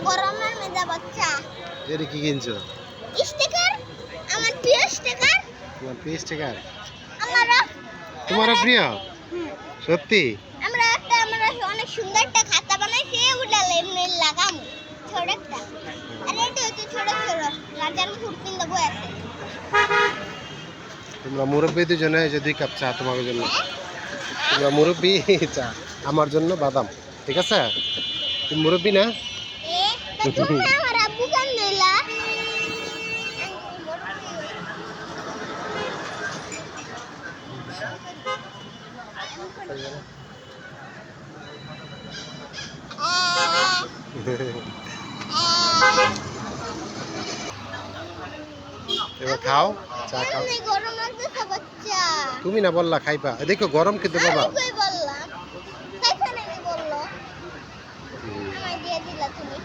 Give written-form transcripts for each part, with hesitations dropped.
গরমের মেজা বাচ্চা। এটা কি কিনছো? স্টিকার, আমার প্রিয় স্টিকার। তোমার প্রিয় স্টিকার? তোমারও প্রিয়? সত্যি? আমরা অনেক সুন্দর একটা খাতা বানাইছি, ওটা এমনি লাগাম ছোট একটা। আর এটা হচ্ছে ছোট ছোট রাজার মুকুট কিনতে বই আছে। তোমরা মুরব্বী দুজনে যে 2 কাপ চা তোমার জন্য। তোমরা মুরব্বী চা, আমার জন্য বাদাম, ঠিক আছে? তুমি মুরব্বী না? তুমি আমার আব্বু কেন দিলা? এবার খাও, চা খাও। গরম লাগতেছে বাচ্চা। তুমি না বললা খাইবা? দেখো গরম কিন্তু বাবা। আমি কই বললাম? খাইছা নাকি বললো? আমায় দিয়ে দিলা তুমি।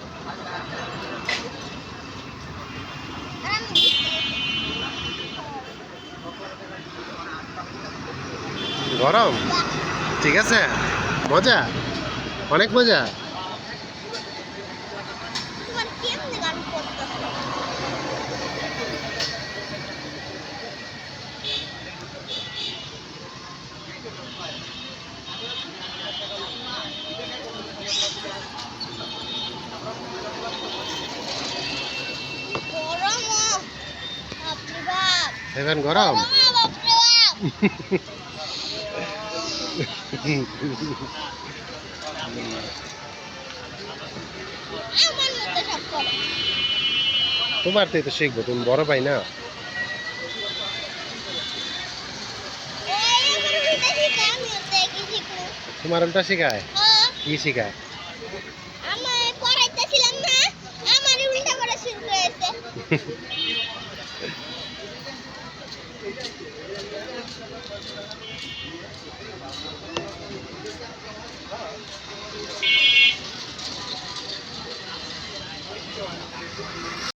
আর আমি দিচ্ছি। গরম? ঠিক আছে, মজা, অনেক মজা। তোমার কেমনে গান করতেছে? গরম বাপরে বাপ। এখন গরম? বাপরে বাপ। আমার মতো সব করো। তোমার তো শিখবো, তুমি বড় ভাই না? এই আমার উল্টা শিখা, আমি ওতে কি শিখবো? তোমার উল্টা শিখায়? কি শিখায়? আমায় পড়াইতেছিলাম না, আমার উল্টা করা শুরু করেছে।